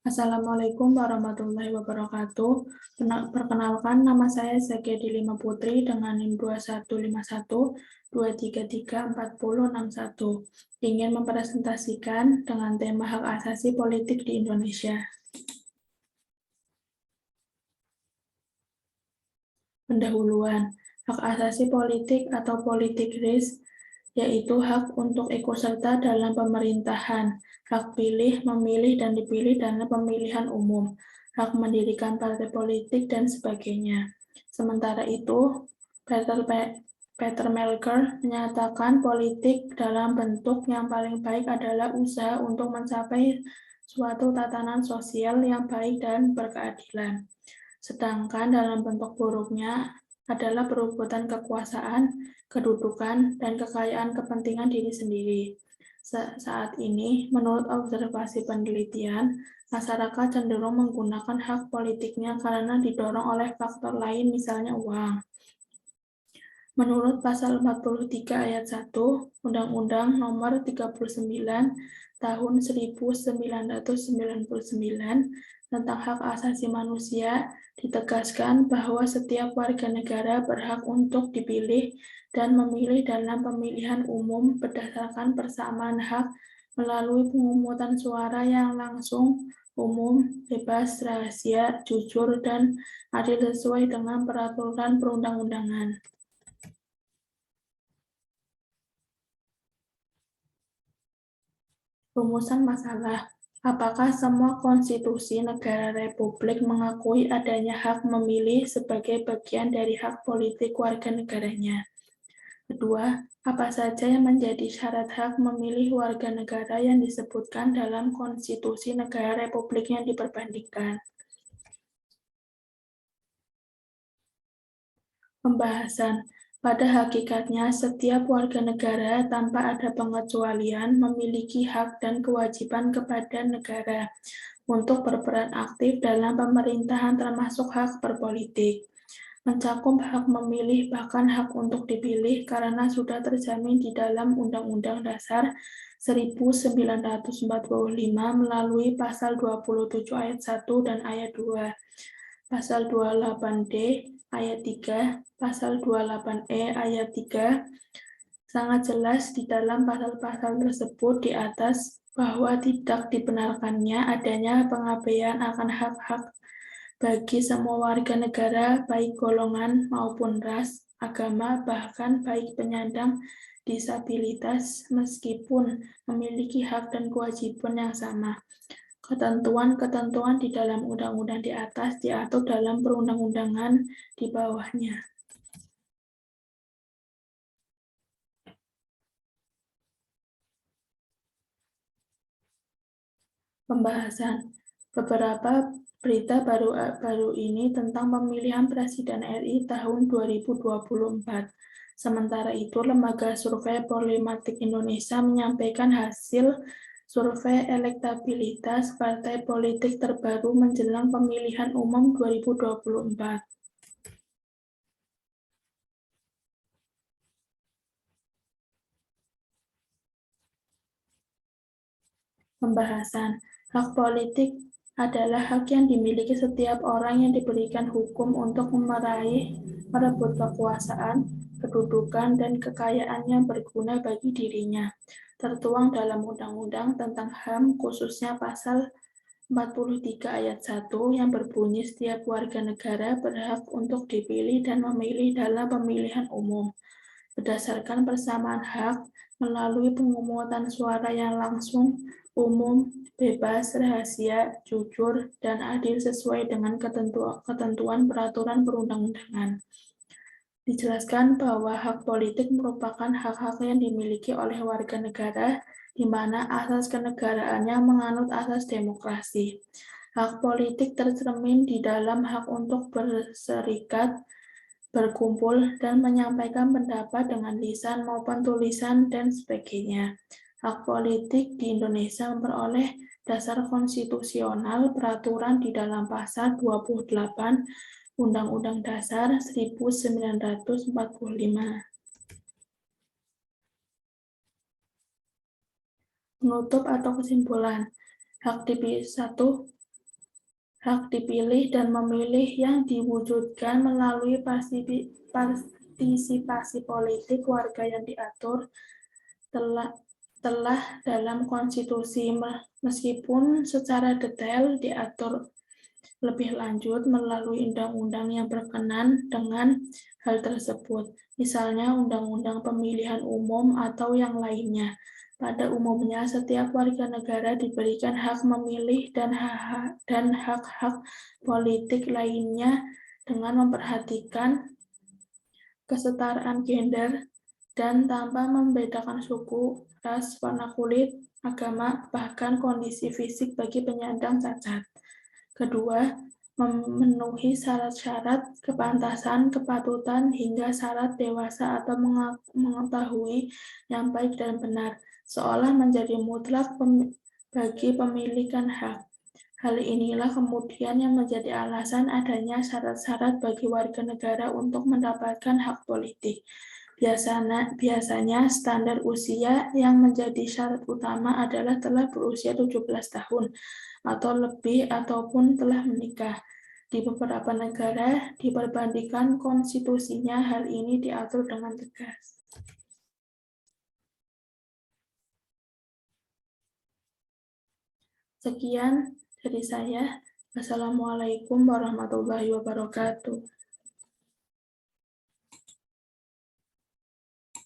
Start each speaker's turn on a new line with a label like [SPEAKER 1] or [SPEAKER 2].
[SPEAKER 1] Assalamualaikum warahmatullahi wabarakatuh. Perkenalkan, nama saya Zakia Dilima Putri dengan NIM 215123346061. Ingin mempresentasikan dengan tema hak asasi politik di Indonesia. Pendahuluan, hak asasi politik atau politik rights yaitu hak untuk ikut serta dalam pemerintahan, hak pilih, memilih, dan dipilih dalam pemilihan umum, hak mendirikan partai politik, dan sebagainya. Sementara itu, Peter Melker menyatakan politik dalam bentuk yang paling baik adalah usaha untuk mencapai suatu tatanan sosial yang baik dan berkeadilan. Sedangkan dalam bentuk buruknya adalah perebutan kekuasaan, kedudukan, dan kekayaan kepentingan diri sendiri. Saat ini, menurut observasi penelitian, masyarakat cenderung menggunakan hak politiknya karena didorong oleh faktor lain, misalnya uang. Menurut pasal 43 ayat 1 Undang-Undang Nomor 39 Tahun 1999 tentang hak asasi manusia ditegaskan bahwa setiap warga negara berhak untuk dipilih dan memilih dalam pemilihan umum berdasarkan persamaan hak melalui pemungutan suara yang langsung, umum, bebas, rahasia, jujur, dan adil sesuai dengan peraturan perundang-undangan. Rumusan masalah, apakah semua konstitusi negara republik mengakui adanya hak memilih sebagai bagian dari hak politik warga negaranya? Kedua, apa saja yang menjadi syarat hak memilih warga negara yang disebutkan dalam konstitusi negara republik yang diperbandingkan? Pembahasan. Pada hakikatnya, setiap warga negara tanpa ada pengecualian memiliki hak dan kewajiban kepada negara untuk berperan aktif dalam pemerintahan termasuk hak berpolitik. Mencakup hak memilih bahkan hak untuk dipilih karena sudah terjamin di dalam Undang-Undang Dasar 1945 melalui pasal 27 ayat 1 dan ayat 2. Pasal 28D ayat 3, pasal 28E ayat 3, sangat jelas di dalam pasal-pasal tersebut di atas bahwa tidak dibenarkannya adanya pengabaian akan hak-hak bagi semua warga negara, baik golongan maupun ras, agama, bahkan baik penyandang disabilitas, meskipun memiliki hak dan kewajiban yang sama. Ketentuan-ketentuan di dalam undang-undang di atas diatur dalam perundang-undangan di bawahnya. Pembahasan beberapa berita baru ini tentang pemilihan Presiden RI tahun 2024. Sementara itu, Lembaga Survei Polematik Indonesia menyampaikan hasil survei elektabilitas partai politik terbaru menjelang pemilihan umum 2024. Pembahasan hak politik adalah hak yang dimiliki setiap orang yang diberikan hukum untuk merebut kekuasaan, kedudukan, dan kekayaan yang berguna bagi dirinya, tertuang dalam Undang-Undang tentang HAM khususnya pasal 43 ayat 1 yang berbunyi setiap warga negara berhak untuk dipilih dan memilih dalam pemilihan umum berdasarkan persamaan hak melalui pemungutan suara yang langsung, umum, bebas, rahasia, jujur, dan adil sesuai dengan ketentuan peraturan perundang-undangan. Dijelaskan bahwa hak politik merupakan hak-hak yang dimiliki oleh warga negara di mana asas kenegaraannya menganut asas demokrasi. Hak politik tercermin di dalam hak untuk berserikat, berkumpul, dan menyampaikan pendapat dengan lisan maupun tulisan, dan sebagainya. Hak politik di Indonesia memperoleh dasar konstitusional peraturan di dalam pasal 28 Undang-Undang Dasar 1945. Penutup atau kesimpulan. Hak dipilih 1. Hak dipilih dan memilih yang diwujudkan melalui partisipasi politik warga yang diatur telah dalam konstitusi, meskipun secara detail diatur lebih lanjut melalui undang-undang yang berkenan dengan hal tersebut, misalnya Undang-Undang Pemilihan Umum atau yang lainnya. Pada umumnya, setiap warga negara diberikan hak memilih dan hak-hak politik lainnya dengan memperhatikan kesetaraan gender dan tanpa membedakan suku, ras, warna kulit, agama, bahkan kondisi fisik bagi penyandang cacat. Kedua, memenuhi syarat-syarat kepantasan, kepatutan, hingga syarat dewasa atau mengetahui yang baik dan benar, seolah menjadi mutlak bagi pemilikan hak. Hal inilah kemudian yang menjadi alasan adanya syarat-syarat bagi warga negara untuk mendapatkan hak politik. Biasanya standar usia yang menjadi syarat utama adalah telah berusia 17 tahun atau lebih ataupun telah menikah. Di beberapa negara, diperbandingkan konstitusinya, hal ini diatur dengan tegas. Sekian dari saya. Wassalamualaikum warahmatullahi wabarakatuh.